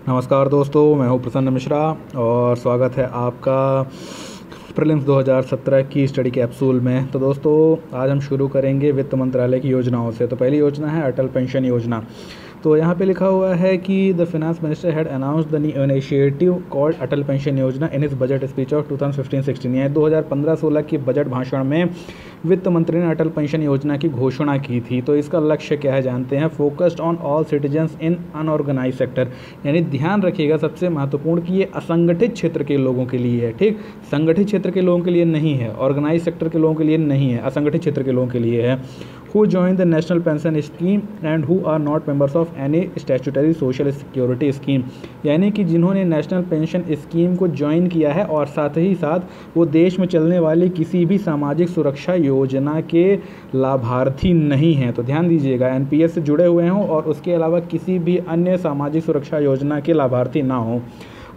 नमस्कार दोस्तों, मैं हूं प्रसन्न मिश्रा और स्वागत है आपका प्रीलिम्स 2017 की स्टडी कैप्सूल में। तो दोस्तों, आज हम शुरू करेंगे वित्त मंत्रालय की योजनाओं से। तो पहली योजना है अटल पेंशन योजना। तो यहाँ पे लिखा हुआ है कि the finance minister had announced the initiative called Atal pension Yojana in his budget speech of 2015-16। यानी 2015-16 के बजट भाषण में वित्त मंत्री ने अटल पेंशन योजना की घोषणा की थी। तो इसका लक्ष्य क्या है जानते हैं। Focused on all citizens in unorganised sector, यानी ध्यान रखिएगा सबसे महत्वपूर्ण कि ये असंगठित क्षेत्र के लोगों के लिए है। ठीक, संगठित क्षेत्र के लोगों के लिए नहीं है, ऑर्गेनाइज सेक्टर के लोगों के लिए नहीं है, असंगठित क्षेत्र के लोगों के लिए है। who join the national pension scheme and who are not members of any statutory social security scheme, यानी कि जिन्होंने नेशनल पेंशन स्कीम को ज्वाइन किया है और साथ ही साथ वो देश में चलने वाली किसी भी सामाजिक सुरक्षा योजना के लाभार्थी नहीं हैं। तो ध्यान दीजिएगा, एनपीएस से जुड़े हुए हों और उसके अलावा किसी भी अन्य सामाजिक सुरक्षा योजना के लाभार्थी ना हों।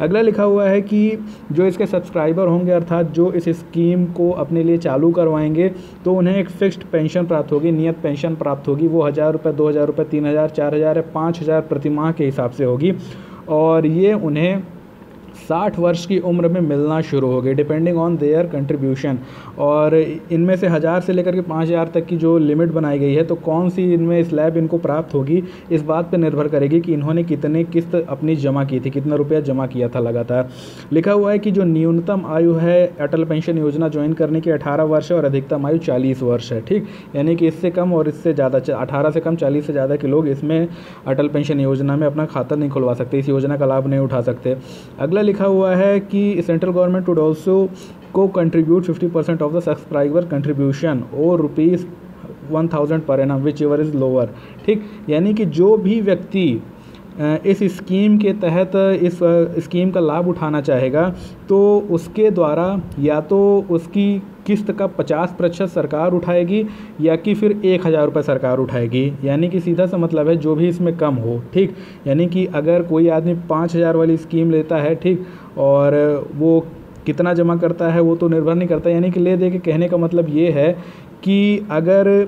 अगला लिखा हुआ है कि जो इसके सब्सक्राइबर होंगे, अर्थात जो इस स्कीम को अपने लिए चालू करवाएंगे, तो उन्हें एक फिक्स्ड पेंशन प्राप्त होगी, नियत पेंशन प्राप्त होगी। वो 1000 रुपये, 2000 रुपये, 3000, 4000 या 5000 प्रति माह के हिसाब से होगी और ये उन्हें 60 वर्ष की उम्र में मिलना शुरू हो गई, डिपेंडिंग ऑन देयर कंट्रीब्यूशन। और इनमें से 1000 से लेकर के 5000 तक की जो लिमिट बनाई गई है, तो कौन सी इनमें स्लैब इनको प्राप्त होगी, इस बात पर निर्भर करेगी कि इन्होंने कितने किस्त अपनी जमा की थी, कितना रुपया जमा किया था लगातार। लिखा हुआ है कि जो न्यूनतम आयु है अटल पेंशन योजना ज्वाइन करने की 18 वर्ष है और अधिकतम आयु 40 वर्ष है। ठीक, यानी कि इससे कम और इससे ज़्यादा, 18 से कम 40 से ज़्यादा के लोग इसमें अटल पेंशन योजना में अपना खाता नहीं खुलवा सकते, इस योजना का लाभ नहीं उठा सकते। अगला लिखा हुआ है कि सेंट्रल गवर्नमेंट वुड ऑल्सो को contribute 50% of the subscriber contribution और ₹1000 per annum which ever is lower. ठीक, यानी कि जो भी व्यक्ति इस स्कीम के तहत इस स्कीम का लाभ उठाना चाहेगा, तो उसके द्वारा या तो उसकी किस्त का 50% सरकार उठाएगी या कि फिर 1000 रुपये सरकार उठाएगी। यानी कि सीधा सा मतलब है जो भी इसमें कम हो। ठीक, यानी कि अगर कोई आदमी 5000 वाली स्कीम लेता है, ठीक, और वो कितना जमा करता है वो तो निर्भर नहीं करता। यानी कि ले दे के कहने का मतलब ये है कि अगर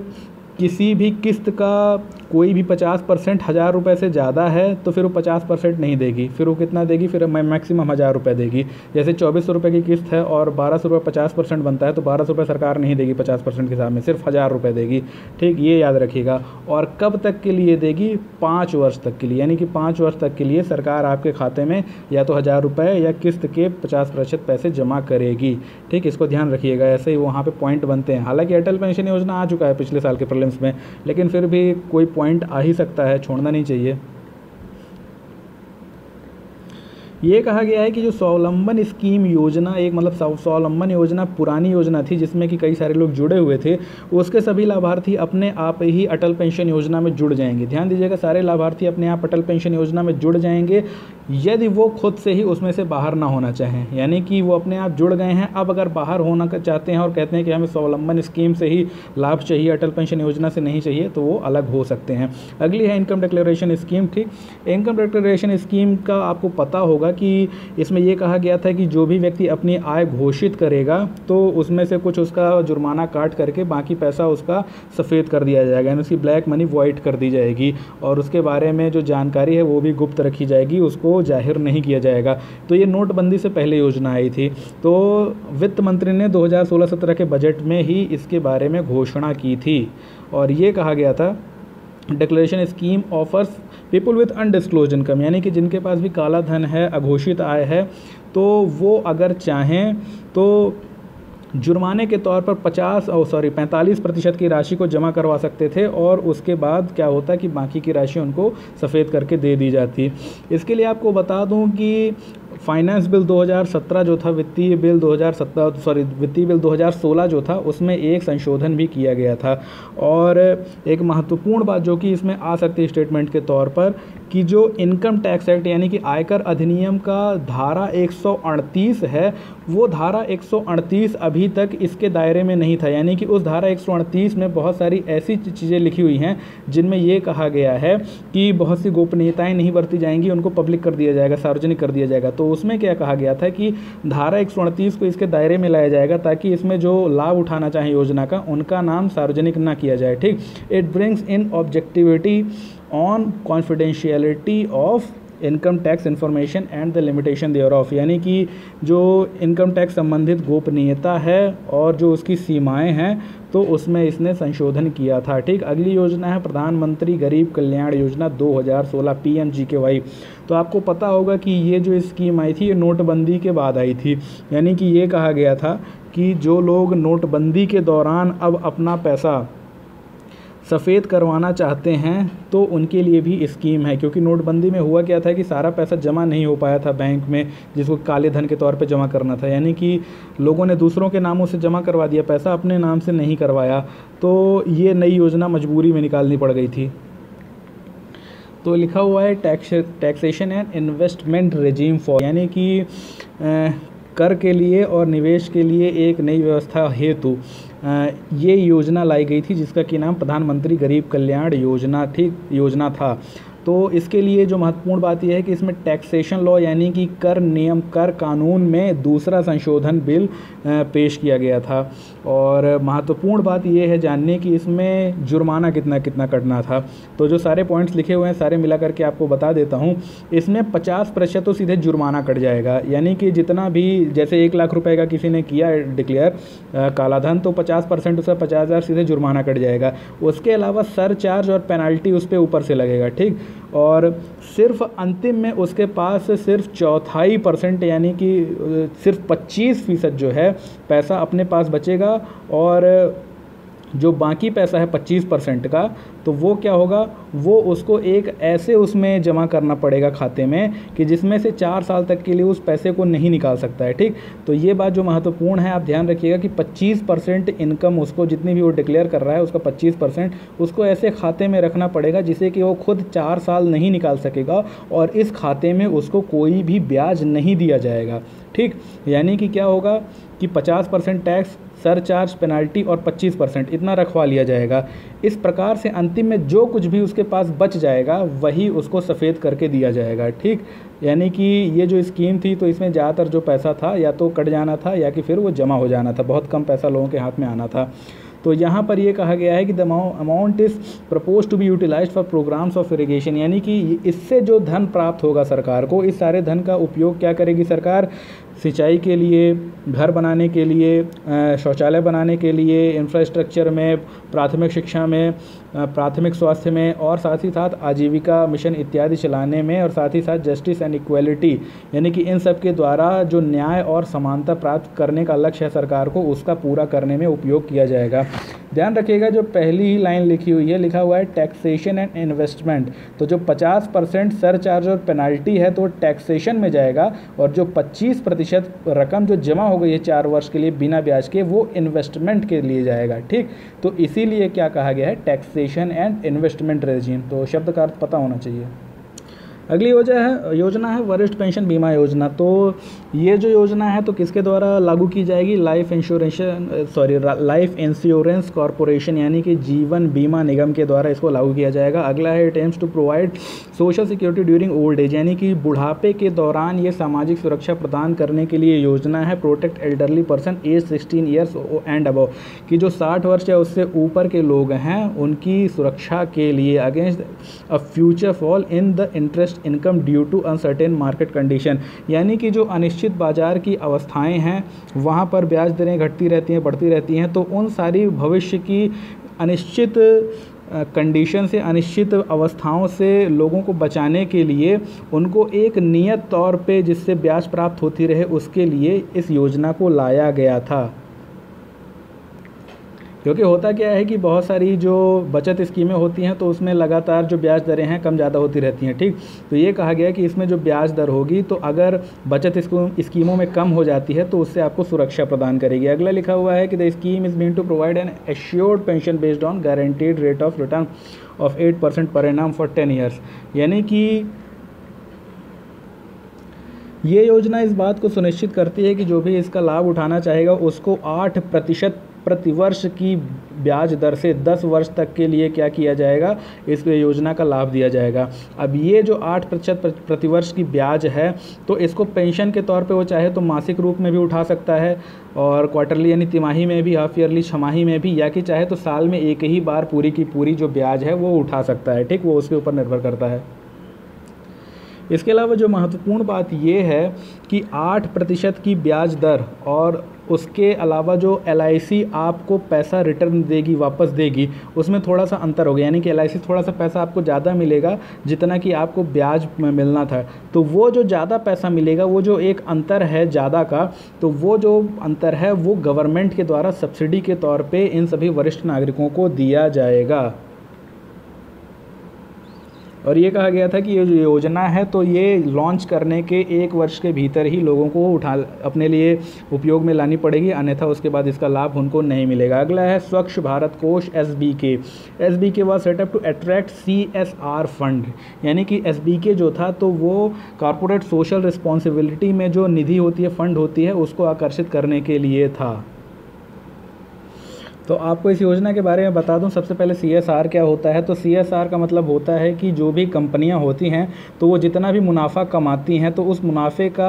किसी भी किस्त का कोई भी 50% 1000 रुपये से ज़्यादा है, तो फिर वो 50% नहीं देगी। फिर वो कितना देगी, फिर मैक्सिमम 1000 रुपये देगी। जैसे 2400 रुपये की किस्त है और 1200 रुपये 50% बनता है, तो 1200 रुपये सरकार नहीं देगी 50% के हिसाब में, सिर्फ 1000 रुपये देगी। ठीक, ये याद रखिएगा। और कब तक के लिए देगी, 5 वर्ष तक के लिए। यानी कि 5 वर्ष तक के लिए सरकार आपके खाते में या तो 1000 रुपये या किस्त के 50% पैसे जमा करेगी। ठीक, इसको ध्यान रखिएगा। ऐसे ही वहाँ पर पॉइंट बनते हैं। हालाँकि अटल पेंशन योजना आ चुका है पिछले साल के प्रीलिम्स में, लेकिन फिर भी कोई पॉइंट आ ही सकता है, छोड़ना नहीं चाहिए। ये कहा गया है कि जो स्वावलंबन स्कीम योजना, एक मतलब स्वावलंबन योजना पुरानी योजना थी जिसमें कि कई सारे लोग जुड़े हुए थे, उसके सभी लाभार्थी अपने आप ही अटल पेंशन योजना में जुड़ जाएंगे। ध्यान दीजिएगा, सारे लाभार्थी अपने आप अटल पेंशन योजना में जुड़ जाएंगे यदि वो खुद से ही उसमें से बाहर ना होना चाहें। यानी कि वो अपने आप जुड़ गए हैं, अब अगर बाहर होना चाहते हैं और कहते हैं कि हमें स्वावलंबन स्कीम से ही लाभ चाहिए, अटल पेंशन योजना से नहीं चाहिए, तो वो अलग हो सकते हैं। अगली है इनकम डिक्लेरेशन स्कीम। ठीक, इनकम डिक्लेरेशन स्कीम का आपको पता होगा कि इसमें यह कहा गया था कि जो भी व्यक्ति अपनी आय घोषित करेगा, तो उसमें से कुछ उसका जुर्माना काट करके बाकी पैसा उसका सफ़ेद कर दिया जाएगा, यानी उसकी ब्लैक मनी वॉइड कर दी जाएगी और उसके बारे में जो जानकारी है वो भी गुप्त रखी जाएगी, उसको जाहिर नहीं किया जाएगा। तो ये नोटबंदी से पहले योजना आई थी। तो वित्त मंत्री ने 2016-17 के बजट में ही इसके बारे में घोषणा की थी और ये कहा गया था declaration scheme offers people with undisclosed income, यानी कि जिनके पास भी काला धन है, अघोषित आय है, तो वो अगर चाहें तो जुर्माने के तौर पर 45% की राशि को जमा करवा सकते थे और उसके बाद क्या होता कि बाकी की राशि उनको सफ़ेद करके दे दी जाती। इसके लिए आपको बता दूं कि फाइनेंस बिल 2017 जो था, वित्तीय बिल 2016 जो था, उसमें एक संशोधन भी किया गया था। और एक महत्वपूर्ण बात जो कि इसमें आ सकती है स्टेटमेंट के तौर पर, कि जो इनकम टैक्स एक्ट यानी कि आयकर अधिनियम का धारा 138 है, वो धारा 138 अभी तक इसके दायरे में नहीं था। यानी कि उस धारा 138 में बहुत सारी ऐसी चीज़ें लिखी हुई हैं जिनमें ये कहा गया है कि बहुत सी गोपनीयताएं नहीं बरती जाएंगी, उनको पब्लिक कर दिया जाएगा, सार्वजनिक कर दिया जाएगा। तो उसमें क्या कहा गया था कि धारा 138 को इसके दायरे में लाया जाएगा ताकि इसमें जो लाभ उठाना चाहे योजना का, उनका नाम सार्वजनिक ना किया जाए। ठीक, it brings in objectivity on confidentiality of income tax information and the limitation thereof, यानी कि जो इनकम टैक्स संबंधित गोपनीयता है और जो उसकी सीमाएं हैं, तो उसमें इसने संशोधन किया था। ठीक, अगली योजना है प्रधानमंत्री गरीब कल्याण योजना 2016 PMGKY। तो आपको पता होगा कि ये जो स्कीम आई थी ये नोटबंदी के बाद आई थी, यानी कि ये कहा गया था कि जो लोग नोटबंदी के दौरान अब अपना पैसा सफ़ेद करवाना चाहते हैं तो उनके लिए भी स्कीम है, क्योंकि नोटबंदी में हुआ क्या था कि सारा पैसा जमा नहीं हो पाया था बैंक में, जिसको काले धन के तौर पे जमा करना था, यानी कि लोगों ने दूसरों के नामों से जमा करवा दिया पैसा, अपने नाम से नहीं करवाया। तो ये नई योजना मजबूरी में निकालनी पड़ गई थी। तो लिखा हुआ है taxation and investment regime for, यानी कि कर के लिए और निवेश के लिए एक नई व्यवस्था हेतु ये योजना लाई गई थी, जिसका कि नाम प्रधानमंत्री गरीब कल्याण योजना था। तो इसके लिए जो महत्वपूर्ण बात यह है कि इसमें टैक्सेशन लॉ यानी कि कर नियम, कर कानून में दूसरा संशोधन बिल पेश किया गया था। और महत्वपूर्ण बात यह है जानने की इसमें जुर्माना कितना कितना कटना था। तो जो सारे पॉइंट्स लिखे हुए हैं सारे मिला करके आपको बता देता हूँ। इसमें 50% तो सीधे जुर्माना कट जाएगा, यानी कि जितना भी, जैसे 1 लाख रुपए का किसी ने किया डिक्लेयर काला धन, तो 50% उसका 50,000 सीधे जुर्माना कट जाएगा। उसके अलावा सरचार्ज और पेनल्टी उस पर ऊपर से लगेगा। ठीक, और सिर्फ अंतिम में उसके पास सिर्फ 1/4% यानी कि सिर्फ 25% जो है पैसा अपने पास बचेगा, और जो बाकी पैसा है 25% का, तो वो क्या होगा, वो उसको एक ऐसे उसमें जमा करना पड़ेगा खाते में कि जिसमें से 4 साल तक के लिए उस पैसे को नहीं निकाल सकता है। ठीक, तो ये बात जो महत्वपूर्ण है, आप ध्यान रखिएगा कि 25% इनकम उसको, जितनी भी वो डिक्लेयर कर रहा है उसका 25% उसको ऐसे खाते में रखना पड़ेगा जिसे कि वो खुद 4 साल नहीं निकाल सकेगा, और इस खाते में उसको कोई भी ब्याज नहीं दिया जाएगा। ठीक, यानी कि क्या होगा कि 50% टैक्स, सरचार्ज, पेनाल्टी और 25% इतना रखवा लिया जाएगा। इस प्रकार से अंतिम में जो कुछ भी उसके पास बच जाएगा वही उसको सफ़ेद करके दिया जाएगा। ठीक, यानी कि ये जो स्कीम थी तो इसमें ज़्यादातर जो पैसा था या तो कट जाना था या कि फिर वो जमा हो जाना था, बहुत कम पैसा लोगों के हाथ में आना था। तो यहाँ पर ये कहा गया है कि the amount is propose to be utilised for programmes of irrigation, यानी कि इससे जो धन प्राप्त होगा सरकार को, इस सारे धन का उपयोग क्या करेगी सरकार, सिंचाई के लिए, घर बनाने के लिए, शौचालय बनाने के लिए, इंफ्रास्ट्रक्चर में, प्राथमिक शिक्षा में, प्राथमिक स्वास्थ्य में, और साथ ही साथ आजीविका मिशन इत्यादि चलाने में, और साथ ही साथ जस्टिस एंड इक्वलिटी, यानी कि इन सब के द्वारा जो न्याय और समानता प्राप्त करने का लक्ष्य है सरकार को, उसका पूरा करने में उपयोग किया जाएगा। ध्यान रखिएगा जो पहली ही लाइन लिखी हुई है, लिखा हुआ है टैक्सेशन एंड इन्वेस्टमेंट, तो जो 50% सरचार्ज और पेनाल्टी है तो टैक्सेशन में जाएगा, और जो 25% रकम जो जमा हो गई है 4 वर्ष के लिए बिना ब्याज के, वो इन्वेस्टमेंट के लिए जाएगा। ठीक, तो इसीलिए क्या कहा गया है, टैक्सेशन एंड इन्वेस्टमेंट रेजिम। तो शब्द का अर्थ पता होना चाहिए। अगली योजना है वरिष्ठ पेंशन बीमा योजना। तो ये जो योजना है तो किसके द्वारा लागू की जाएगी, लाइफ इंश्योरेंस कॉरपोरेशन यानी कि जीवन बीमा निगम के द्वारा इसको लागू किया जाएगा। अगला है it aims to provide social security during old age, यानी कि बुढ़ापे के दौरान ये सामाजिक सुरक्षा प्रदान करने के लिए योजना है। Protect elderly person age 16 years and above, कि जो 60 वर्ष या उससे ऊपर के लोग हैं उनकी सुरक्षा के लिए against a future fall in the interest income due to uncertain market condition, यानी कि जो अनिश्चित बाजार की अवस्थाएं हैं वहां पर ब्याज दरें घटती रहती हैं, बढ़ती रहती हैं, तो उन सारी भविष्य की अनिश्चित कंडीशन से, अनिश्चित अवस्थाओं से लोगों को बचाने के लिए उनको एक नियत तौर पे जिससे ब्याज प्राप्त होती रहे उसके लिए इस योजना को लाया गया था। क्योंकि होता क्या है कि बहुत सारी जो बचत स्कीमें होती हैं तो उसमें लगातार जो ब्याज दरें हैं कम ज़्यादा होती रहती हैं। ठीक, तो ये कहा गया है कि इसमें जो ब्याज दर होगी तो अगर बचत स्कीमों में कम हो जाती है तो उससे आपको सुरक्षा प्रदान करेगी। अगला लिखा हुआ है कि the scheme is mean to provide an assured pension based on guaranteed rate of return of 8% per annum for 10 years, यानी कि ये योजना इस बात को सुनिश्चित करती है कि जो भी इसका लाभ उठाना चाहेगा उसको 8% प्रतिवर्ष की ब्याज दर से 10 वर्ष तक के लिए क्या किया जाएगा, इस योजना का लाभ दिया जाएगा। अब ये जो 8% प्रतिवर्ष की ब्याज है तो इसको पेंशन के तौर पे वो चाहे तो मासिक रूप में भी उठा सकता है, और क्वार्टरली यानी तिमाही में भी, हाफ ईयरली छमाही में भी, या कि चाहे तो साल में एक ही बार पूरी की पूरी जो ब्याज है वो उठा सकता है। ठीक, वो उसके ऊपर निर्भर करता है। इसके अलावा जो महत्वपूर्ण बात ये है कि 8% की ब्याज दर और उसके अलावा जो LIC आपको पैसा रिटर्न देगी, वापस देगी, उसमें थोड़ा सा अंतर हो गया। यानी कि LIC थोड़ा सा पैसा आपको ज़्यादा मिलेगा जितना कि आपको ब्याज में मिलना था। तो वो जो ज़्यादा पैसा मिलेगा, वो जो एक अंतर है ज़्यादा का, तो वो जो अंतर है वो गवर्नमेंट के द्वारा सब्सिडी के तौर पे इन सभी वरिष्ठ नागरिकों को दिया जाएगा। और ये कहा गया था कि ये जो योजना है तो ये लॉन्च करने के 1 वर्ष के भीतर ही लोगों को अपने लिए उपयोग में लानी पड़ेगी, अन्यथा उसके बाद इसका लाभ उनको नहीं मिलेगा। अगला है स्वच्छ Bharat Kosh SBK। SBK was set up to attract CSR fund, यानी कि SBK जो था तो वो कॉर्पोरेट सोशल रिस्पॉन्सिबिलिटी में जो निधि होती है, फंड होती है, उसको आकर्षित करने के लिए था। तो आपको इस योजना के बारे में बता दूं, सबसे पहले CSR क्या होता है। तो CSR का मतलब होता है कि जो भी कंपनियां होती हैं तो वो जितना भी मुनाफा कमाती हैं तो उस मुनाफे का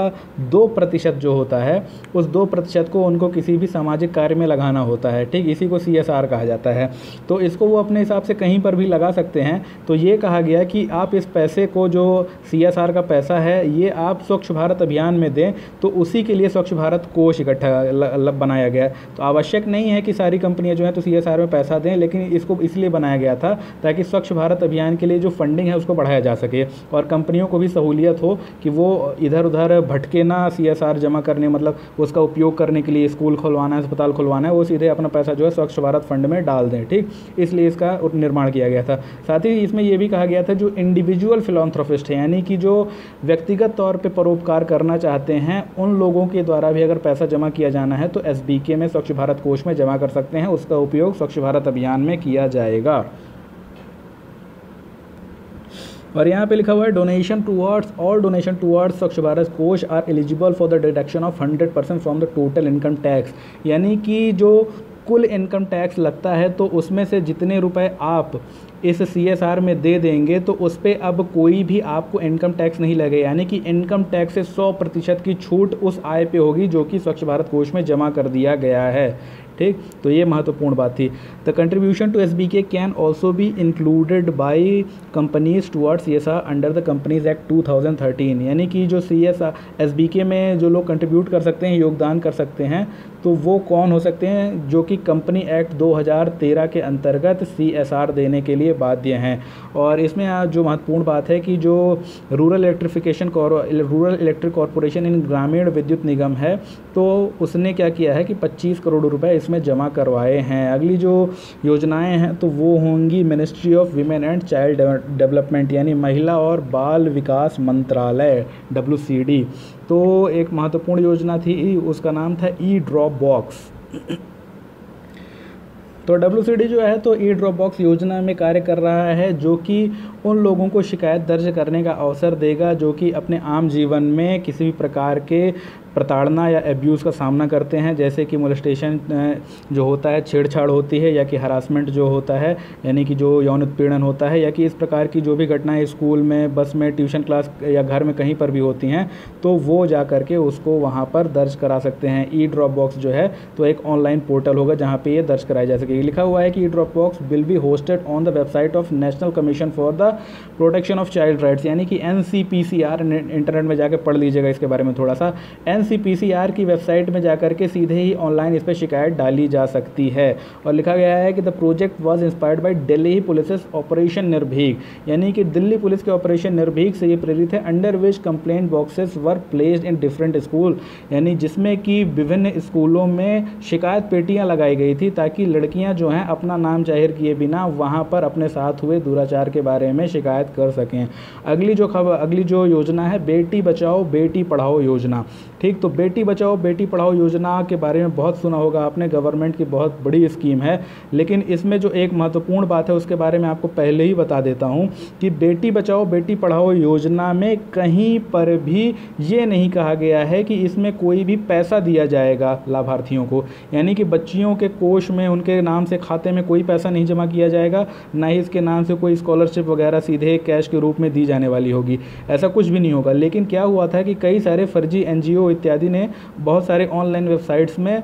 2% जो होता है, उस 2% को उनको किसी भी सामाजिक कार्य में लगाना होता है। ठीक, इसी को CSR कहा जाता है। तो इसको वो अपने हिसाब से कहीं पर भी लगा सकते हैं। तो ये कहा गया कि आप इस पैसे को, जो CSR का पैसा है, ये आप स्वच्छ भारत अभियान में दें, तो उसी के लिए स्वच्छ भारत कोष इकट्ठा बनाया गया। तो आवश्यक नहीं है कि सारी कंपनियां जो है तो CSR में पैसा दें, लेकिन इसको इसलिए बनाया गया था ताकि स्वच्छ भारत अभियान के लिए जो फंडिंग है उसको बढ़ाया जा सके और कंपनियों को भी सहूलियत हो कि वो इधर उधर भटके ना CSR जमा करने, मतलब उसका उपयोग करने के लिए स्कूल खुलवाना है, अस्पताल खुलवाना है, वो सीधे अपना पैसा जो है स्वच्छ भारत फंड में डाल दें। ठीक, इसलिए इसका निर्माण किया गया था। साथ ही इसमें यह भी कहा गया था जो इंडिविजुअल फिलॉन्थ्रोपिस्ट है, यानी कि जो व्यक्तिगत तौर पर परोपकार करना चाहते हैं, उन लोगों के द्वारा भी अगर पैसा जमा किया जाना है तो SBK में, स्वच्छ भारत कोष में जमा कर सकते हैं। उसका उपयोग स्वच्छ भारत अभियान में किया जाएगा। और यहाँ पे लिखा हुआ है donation towards Swachh Bharat Kosh are eligible for the deduction of 100% from the total income tax, यानी कि जो कुल इनकम टैक्स लगता है तो उसमें से जितने रुपए आप इस CSR में दे देंगे तो उस पर अब कोई भी आपको इनकम टैक्स नहीं लगे, यानी कि इनकम टैक्स से 100% की छूट उस आय पे होगी जो कि स्वच्छ भारत कोष में जमा कर दिया गया है। ठीक, तो ये महत्वपूर्ण बात थी। The contribution to SBK can also be included by companies towards CSR under the companies act 2013, यानी कि जो CSR SBK में जो लोग कंट्रीब्यूट कर सकते हैं, योगदान कर सकते हैं, तो वो कौन हो सकते हैं, जो कि कंपनी एक्ट 2013 के अंतर्गत CSR देने के लिए बाध्य हैं। और इसमें जो महत्वपूर्ण बात है कि जो रूरल इलेक्ट्रिक कॉरपोरेशन इन ग्रामीण विद्युत निगम है, तो उसने क्या किया है कि 25 करोड़ रुपए इसमें जमा करवाए हैं। अगली जो योजनाएं हैं तो वो होंगी ministry of women and child development, यानी महिला और बाल विकास मंत्रालय, WCD। तो एक महत्वपूर्ण योजना थी, उसका नाम था E-ड्रॉप बॉक्स। तो WCD जो है तो E-ड्रॉप बॉक्स योजना में कार्य कर रहा है, जो कि उन लोगों को शिकायत दर्ज करने का अवसर देगा जो कि अपने आम जीवन में किसी भी प्रकार के प्रताड़ना या एब्यूज़ का सामना करते हैं, जैसे कि मोलेस्टेशन जो होता है, छेड़छाड़ होती है, या कि हरासमेंट जो होता है, यानी कि जो यौन उत्पीड़न होता है, या कि इस प्रकार की जो भी घटनाएं स्कूल में, बस में, ट्यूशन क्लास या घर में कहीं पर भी होती हैं, तो वो जा कर के उसको वहाँ पर दर्ज करा सकते हैं। E-ड्रॉप बॉक्स जो है तो एक ऑनलाइन पोर्टल होगा जहाँ पर ये दर्ज कराई जा सकेगी। लिखा हुआ है कि e drop box will be hosted on the website of National Commission for the Protection of Child Rights, यानी कि NCPCR, इंटरनेट में जाकर पढ़ लीजिएगा इसके बारे में थोड़ा सा। NCPCR की वेबसाइट में जाकर के सीधे ही ऑनलाइन इस पर शिकायत डाली जा सकती है। और लिखा गया है कि the project was inspired by Delhi police operation निर्भीक, यानी कि दिल्ली पुलिस के ऑपरेशन निर्भीक से ये प्रेरित है। Under which complaint boxes were placed in different school, यानी जिसमें कि विभिन्न स्कूलों में शिकायत पेटियां लगाई गई थी ताकि लड़कियां जो हैं अपना नाम जाहिर किए बिना वहां पर अपने साथ हुए दुराचार के बारे में शिकायत कर सकें। अगली जो योजना है बेटी बचाओ बेटी पढ़ाओ योजना। ठीक, तो बेटी बचाओ बेटी पढ़ाओ योजना के बारे में बहुत सुना होगा आपने, गवर्नमेंट की बहुत बड़ी स्कीम है, लेकिन इसमें जो एक महत्वपूर्ण बात है उसके बारे में आपको पहले ही बता देता हूं कि बेटी बचाओ बेटी पढ़ाओ योजना में कहीं पर भी ये नहीं कहा गया है कि इसमें कोई भी पैसा दिया जाएगा लाभार्थियों को, यानी कि बच्चियों के कोष में उनके नाम से खाते में कोई पैसा नहीं जमा किया जाएगा, ना ही इसके नाम से कोई स्कॉलरशिप वगैरह सीधे कैश के रूप में दी जाने वाली होगी, ऐसा कुछ भी नहीं होगा। लेकिन क्या हुआ था कि कई सारे फर्जी NGO इत्यादि ने बहुत सारे ऑनलाइन वेबसाइट्स में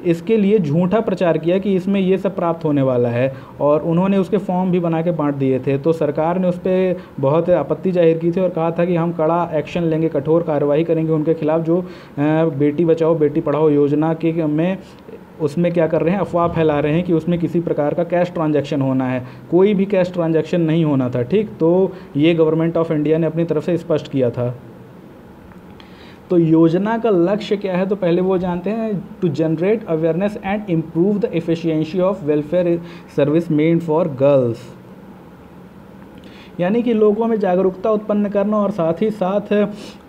इसके लिए झूठा प्रचार किया कि इसमें ये सब प्राप्त होने वाला है, और उन्होंने उसके फॉर्म भी बना के बांट दिए थे। तो सरकार ने उस पर बहुत आपत्ति जाहिर की थी और कहा था कि हम कड़ा एक्शन लेंगे, कठोर कार्रवाई करेंगे उनके खिलाफ जो बेटी बचाओ बेटी पढ़ाओ योजना के में उसमें क्या कर रहे हैं, अफवाह फैला रहे हैं कि उसमें किसी प्रकार का कैश ट्रांजैक्शन होना है। कोई भी कैश ट्रांजैक्शन नहीं होना था। ठीक, तो ये गवर्नमेंट ऑफ इंडिया ने अपनी तरफ से स्पष्ट किया था। तो योजना का लक्ष्य क्या है, तो पहले वो जानते हैं। To generate awareness and improve the efficiency of welfare service made for girls, यानी कि लोगों में जागरूकता उत्पन्न करना और साथ ही साथ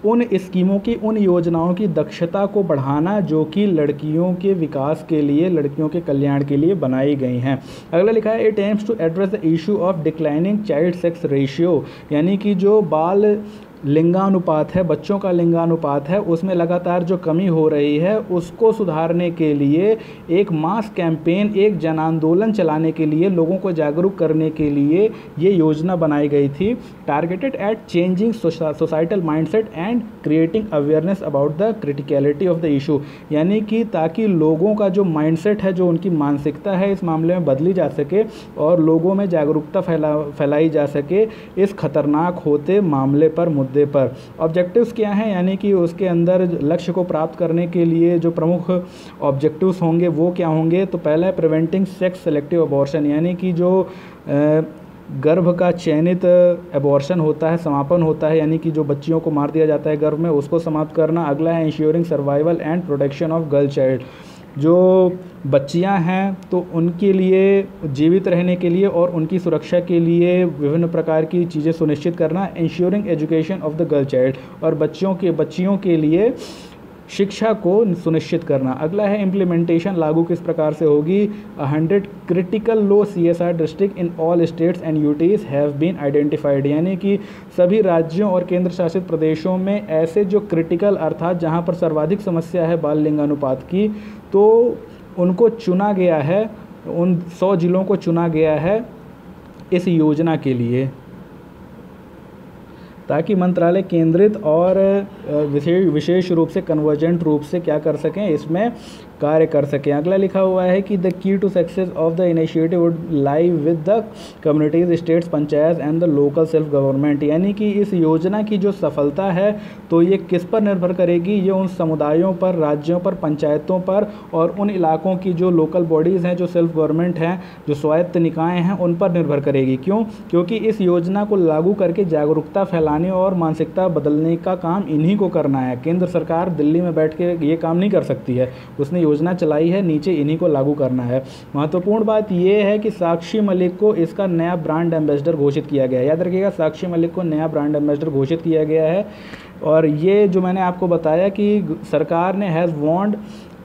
उन स्कीमों की, उन योजनाओं की दक्षता को बढ़ाना जो कि लड़कियों के विकास के लिए, लड़कियों के कल्याण के लिए बनाई गई हैं। अगला लिखा है, it aims to address the issue of declining child sex ratio, यानी कि जो बाल लिंगानुपात है, बच्चों का लिंगानुपात है, उसमें लगातार जो कमी हो रही है उसको सुधारने के लिए एक मास कैंपेन, एक जन आंदोलन चलाने के लिए, लोगों को जागरूक करने के लिए ये योजना बनाई गई थी। Targeted eight changing societal mindset and creating awareness about the criticality of the issue, यानी कि ताकि लोगों का जो माइंडसेट है, जो उनकी मानसिकता है, इस मामले में बदली जा सके और लोगों में जागरूकता फैलाई जा सके इस खतरनाक होते मामले पर, मुद्दे पर। ऑब्जेक्टिव्स क्या हैं, यानी कि उसके अंदर लक्ष्य को प्राप्त करने के लिए जो प्रमुख ऑब्जेक्टिव्स होंगे वो क्या होंगे, तो पहला है प्रिवेंटिंग सेक्स सेलेक्टिव अबॉर्शन, यानी कि जो गर्भ का चयनित एबॉर्शन होता है, समापन होता है, यानी कि जो बच्चियों को मार दिया जाता है गर्भ में, उसको समाप्त करना। अगला है ensuring survival and protection of girl child, जो बच्चियां हैं तो उनके लिए जीवित रहने के लिए और उनकी सुरक्षा के लिए विभिन्न प्रकार की चीज़ें सुनिश्चित करना। Ensuring education of the girl child, और बच्चियों के लिए शिक्षा को सुनिश्चित करना। अगला है इम्प्लीमेंटेशन, लागू किस प्रकार से होगी। 100 critical low CSR district in all states and UTs have been identified, यानी कि सभी राज्यों और केंद्र शासित प्रदेशों में ऐसे जो क्रिटिकल, अर्थात जहां पर सर्वाधिक समस्या है बाल लिंगानुपात की, तो उनको चुना गया है, उन 100 जिलों को चुना गया है इस योजना के लिए, ताकि मंत्रालय केंद्रित और विशेष रूप से कन्वर्जेंट रूप से क्या कर सकें, इसमें कार्य कर सकें। अगला लिखा हुआ है कि the key to success of the initiative would lie with the communities, states, panchayat and the local self government, यानी कि इस योजना की जो सफलता है तो ये किस पर निर्भर करेगी, ये उन समुदायों पर, राज्यों पर, पंचायतों पर और उन इलाकों की जो लोकल बॉडीज़ हैं, जो सेल्फ गवर्नमेंट हैं, जो स्वायत्त निकाय हैं, उन पर निर्भर करेगी। क्यों? क्योंकि इस योजना को लागू करके जागरूकता फैलाने और मानसिकता बदलने का काम इन्हीं को करना है। केंद्र सरकार दिल्ली में बैठ के ये काम नहीं कर सकती है, उसने योजना चलाई है, नीचे इन्हीं को लागू करना है। महत्वपूर्ण बात यह है कि साक्षी मलिक को इसका नया ब्रांड एम्बेसडर घोषित किया गया है। याद रखिएगा, साक्षी मलिक को नया ब्रांड एम्बेसडर घोषित किया गया है। और ये जो मैंने आपको बताया कि सरकार ने has warned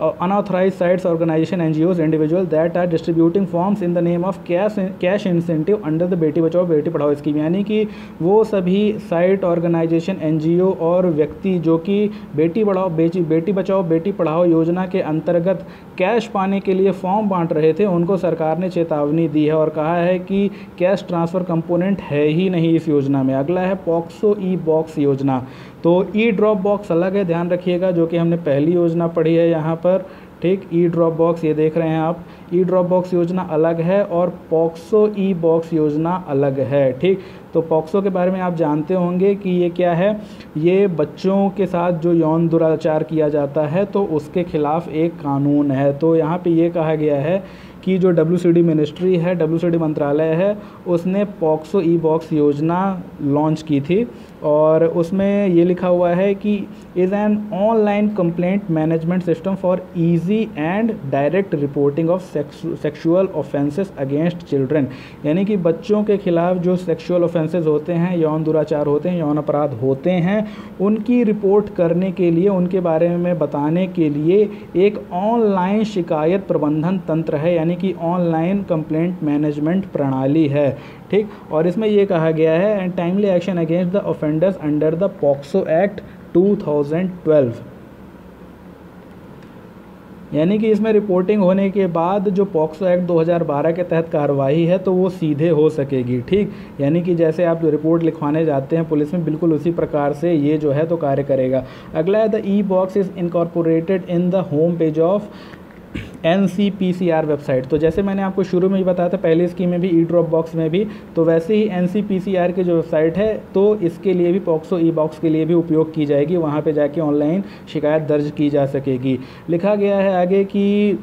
unauthorized sites, organization, NGOs, individuals that are distributing forms in the name of cash incentive under the Beti Bachao Beti Padhao scheme, यानी कि वो सभी साइट, ऑर्गेनाइजेशन, NGO और व्यक्ति जो कि बेटी बचाओ बेटी पढ़ाओ योजना के अंतर्गत कैश पाने के लिए फॉर्म बांट रहे थे, उनको सरकार ने चेतावनी दी है और कहा है कि कैश ट्रांसफ़र कंपोनेंट है ही नहीं इस योजना में। अगला है पॉक्सो ई बॉक्स योजना, तो ई ड्रॉप बॉक्स अलग है, ध्यान रखिएगा, जो कि हमने पहली योजना पढ़ी है यहाँ पर। ठीक, ई ड्रॉप बॉक्स ये देख रहे हैं आप, ई ड्रॉप बॉक्स योजना अलग है और पॉक्सो ई बॉक्स योजना अलग है। ठीक, तो पॉक्सो के बारे में आप जानते होंगे कि ये क्या है, ये बच्चों के साथ जो यौन दुराचार किया जाता है तो उसके खिलाफ एक कानून है। तो यहाँ पे ये कहा गया है कि जो WCD मिनिस्ट्री है, WCD मंत्रालय है, उसने पॉक्सो ई बॉक्स योजना लॉन्च की थी और उसमें ये लिखा हुआ है कि is an online complaint management system for easy and direct reporting of sexual offences against children, यानी कि बच्चों के खिलाफ जो सेक्सुअल ऑफेंसेस होते हैं, यौन दुराचार होते हैं, यौन अपराध होते हैं, उनकी रिपोर्ट करने के लिए, उनके बारे में बताने के लिए एक ऑनलाइन शिकायत प्रबंधन तंत्र है, यानी कि ऑनलाइन कंप्लेंट मैनेजमेंट प्रणाली है। ठीक, और इसमें ये कहा गया है and timely action against the offenders under the POCSO act 2012, यानी कि इसमें रिपोर्टिंग होने के बाद जो पॉक्सो एक्ट 2012 के तहत कार्रवाई है तो वो सीधे हो सकेगी। ठीक, यानी कि जैसे आप जो रिपोर्ट लिखवाने जाते हैं पुलिस में, बिल्कुल उसी प्रकार से ये जो है तो कार्य करेगा। अगला है the e box is incorporated in the home page of NCPCR website. तो जैसे मैंने आपको शुरू में ही बताया था पहली स्कीम में भी, ई ड्रॉप बॉक्स में भी, तो वैसे ही NCPCR की जो वेबसाइट है तो इसके लिए भी पॉक्सो ई बॉक्स के लिए भी उपयोग की जाएगी। वहाँ पे जाके ऑनलाइन शिकायत दर्ज की जा सकेगी। लिखा गया है आगे कि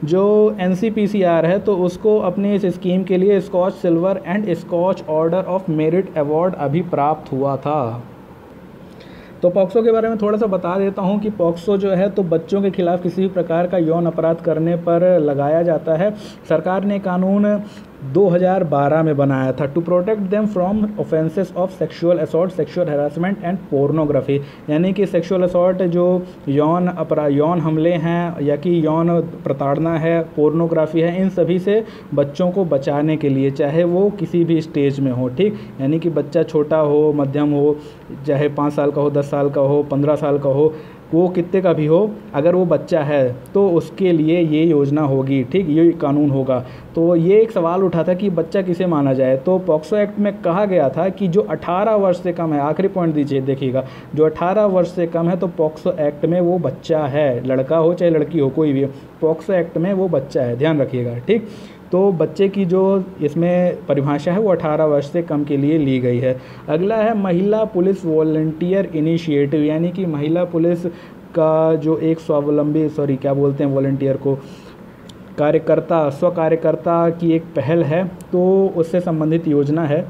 जो NCPCR है तो उसको अपनी इस स्कीम के लिए Skoch silver and Skoch order of merit award अभी प्राप्त हुआ था। तो पॉक्सो के बारे में थोड़ा सा बता देता हूँ कि पॉक्सो जो है तो बच्चों के खिलाफ किसी भी प्रकार का यौन अपराध करने पर लगाया जाता है। सरकार ने कानून 2012 में बनाया था to protect them from offences of sexual assault, sexual harassment and pornography. यानी कि सेक्सुअल असॉल्ट जो यौन हमले हैं या कि यौन प्रताड़ना है, पोर्नोग्राफी है, इन सभी से बच्चों को बचाने के लिए, चाहे वो किसी भी स्टेज में हो, ठीक, यानी कि बच्चा छोटा हो, मध्यम हो, चाहे 5 साल का हो, 10 साल का हो, 15 साल का हो, वो कितने का भी हो, अगर वो बच्चा है तो उसके लिए ये योजना होगी, ठीक, ये कानून होगा। तो ये एक सवाल उठा था कि बच्चा किसे माना जाए। तो पॉक्सो एक्ट में कहा गया था कि जो 18 वर्ष से कम है, आखिरी पॉइंट दीजिए देखिएगा, जो 18 वर्ष से कम है तो पॉक्सो एक्ट में वो बच्चा है, लड़का हो चाहे लड़की हो, कोई भी हो, पॉक्सो एक्ट में वो बच्चा है, ध्यान रखिएगा, ठीक। तो बच्चे की जो इसमें परिभाषा है वो 18 वर्ष से कम के लिए ली गई है। अगला है महिला पुलिस वॉलंटियर इनिशिएटिव, यानी कि महिला पुलिस का जो एक स्वावलंबी, क्या बोलते हैं वॉलंटियर को, कार्यकर्ता, स्व कार्यकर्ता की एक पहल है, तो उससे संबंधित योजना है।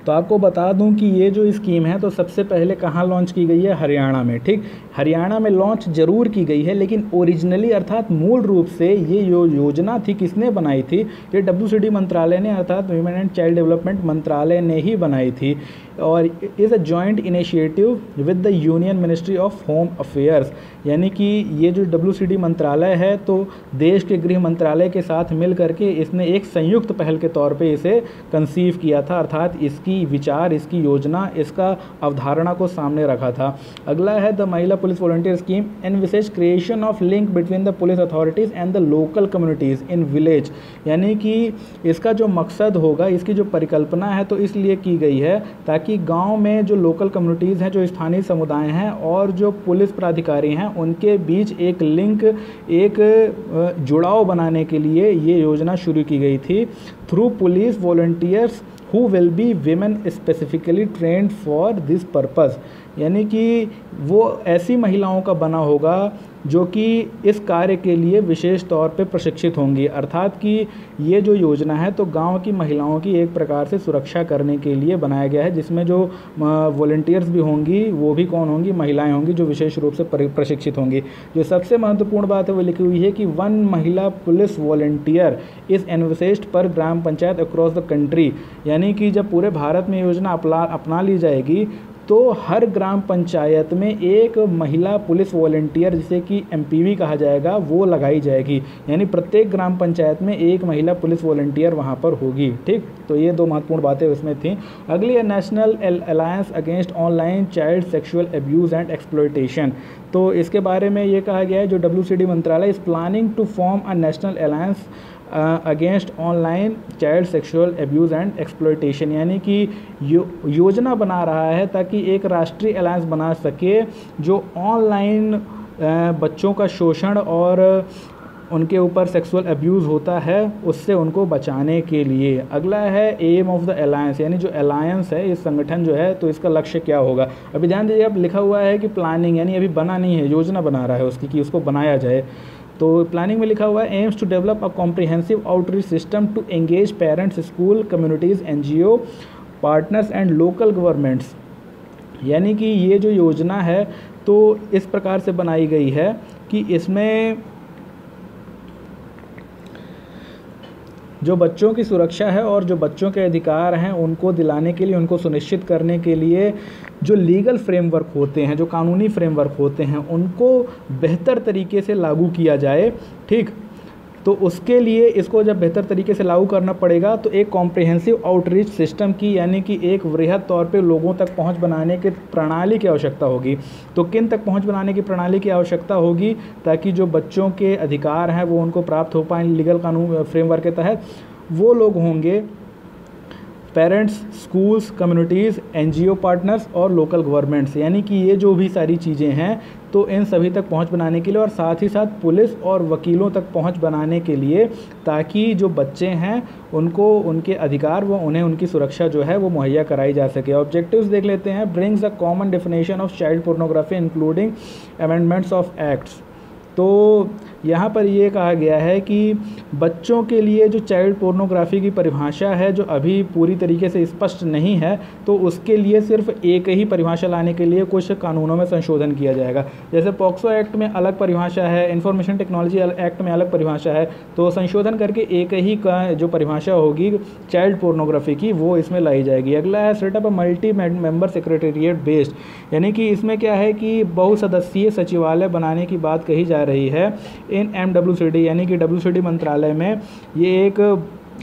तो आपको बता दूं कि ये जो स्कीम है तो सबसे पहले कहाँ लॉन्च की गई है, हरियाणा में, ठीक। हरियाणा में लॉन्च जरूर की गई है, लेकिन ओरिजिनली अर्थात मूल रूप से ये योजना थी किसने बनाई थी, ये WCD मंत्रालय ने अर्थात वुमेन एंड चाइल्ड डेवलपमेंट मंत्रालय ने ही बनाई थी। और is a joint initiative with the union ministry of home affairs, यानी कि ये जो WCD मंत्रालय है तो देश के गृह मंत्रालय के साथ मिल करके इसने एक संयुक्त पहल के तौर पे इसे कंसीव किया था, अर्थात इसकी विचार, इसकी योजना, इसका अवधारणा को सामने रखा था। अगला है द महिला police volunteer scheme envisages creation of link between the police authorities and the local communities in village, यानी कि इसका जो मकसद होगा, इसकी जो परिकल्पना है तो इसलिए की गई है ताकि गांव में जो लोकल कम्युनिटीज़ हैं, जो स्थानीय समुदाय हैं और जो पुलिस प्राधिकारी हैं, उनके बीच एक लिंक, एक जुड़ाव बनाने के लिए ये योजना शुरू की गई थी through police volunteers who will be women specifically trend for this purpose, यानी कि वो ऐसी महिलाओं का बना होगा जो कि इस कार्य के लिए विशेष तौर पे प्रशिक्षित होंगी। अर्थात कि ये जो योजना है तो गांव की महिलाओं की एक प्रकार से सुरक्षा करने के लिए बनाया गया है, जिसमें जो वॉलंटियर्स भी होंगी वो भी कौन होंगी, महिलाएं होंगी जो विशेष रूप से प्रशिक्षित होंगी। जो सबसे महत्वपूर्ण बात है वो लिखी हुई है कि 1 महिला पुलिस वॉलंटियर इस एनविसेस्ड पर ग्राम पंचायत अक्रॉस द कंट्री, यानी कि जब पूरे भारत में योजना अपना ली जाएगी तो हर ग्राम पंचायत में एक महिला पुलिस वॉलंटियर, जिसे कि MPV कहा जाएगा, वो लगाई जाएगी, यानी प्रत्येक ग्राम पंचायत में एक महिला पुलिस वॉलंटियर वहाँ पर होगी, ठीक। तो ये 2 महत्वपूर्ण बातें उसमें थी। अगली है national alliance against online child sexual abuse and exploitation. तो इसके बारे में ये कहा गया है जो WCD मंत्रालय is planning to form a national alliance against online child sexual abuse and exploitation, यानी कि योजना बना रहा है ताकि एक राष्ट्रीय अलायंस बना सके जो ऑनलाइन बच्चों का शोषण और उनके ऊपर सेक्सुअल अब्यूज़ होता है उससे उनको बचाने के लिए। अगला है एम ऑफ द अलायंस, यानी जो अलायंस है, इस संगठन जो है तो इसका लक्ष्य क्या होगा। अभी ध्यान दीजिए, अब लिखा हुआ है कि प्लानिंग, यानी अभी बना नहीं है, योजना बना रहा है उसकी कि उसको बनाया जाए। तो प्लानिंग में लिखा हुआ है aims to develop a comprehensive outreach system to engage parents, school, communities, NGO, partners and local governments, यानी कि ये जो योजना है तो इस प्रकार से बनाई गई है कि इसमें जो बच्चों की सुरक्षा है और जो बच्चों के अधिकार हैं उनको दिलाने के लिए, उनको सुनिश्चित करने के लिए जो लीगल फ्रेमवर्क होते हैं, जो कानूनी फ्रेमवर्क होते हैं, उनको बेहतर तरीके से लागू किया जाए, ठीक। तो उसके लिए इसको जब बेहतर तरीके से लागू करना पड़ेगा तो एक कॉम्प्रिहेंसिव आउटरीच सिस्टम की, यानी कि एक वृहद तौर पे लोगों तक पहुंच बनाने की प्रणाली की आवश्यकता होगी। तो किन तक पहुंच बनाने की प्रणाली की आवश्यकता होगी ताकि जो बच्चों के अधिकार हैं वो उनको प्राप्त हो पाएँ लीगल कानून फ्रेमवर्क के तहत। वो लोग होंगे parents, schools, communities, NGO partners और लोकल गवर्नमेंट्स। यानी कि ये जो भी सारी चीज़ें हैं तो इन सभी तक पहुंच बनाने के लिए और साथ ही साथ पुलिस और वकीलों तक पहुंच बनाने के लिए, ताकि जो बच्चे हैं उनको उनके अधिकार व उन्हें उनकी सुरक्षा जो है वो मुहैया कराई जा सके। ऑब्जेक्टिव्स देख लेते हैं। Brings a common definition of child pornography including amendments of acts. तो यहाँ पर ये कहा गया है कि बच्चों के लिए जो चाइल्ड पोर्नोग्राफी की परिभाषा है जो अभी पूरी तरीके से स्पष्ट नहीं है, तो उसके लिए सिर्फ एक ही परिभाषा लाने के लिए कुछ कानूनों में संशोधन किया जाएगा। जैसे पॉक्सो एक्ट में अलग परिभाषा है, इंफॉर्मेशन टेक्नोलॉजी एक्ट में अलग परिभाषा है, तो संशोधन करके एक ही का जो परिभाषा होगी चाइल्ड पोर्नोग्राफी की वो इसमें लाई जाएगी। अगला है setup a multi member secretariat based, यानी कि इसमें क्या है कि बहुसदस्यीय सचिवालय बनाने की बात कही जा रही है इन MWCD, यानी कि WCD मंत्रालय में ये एक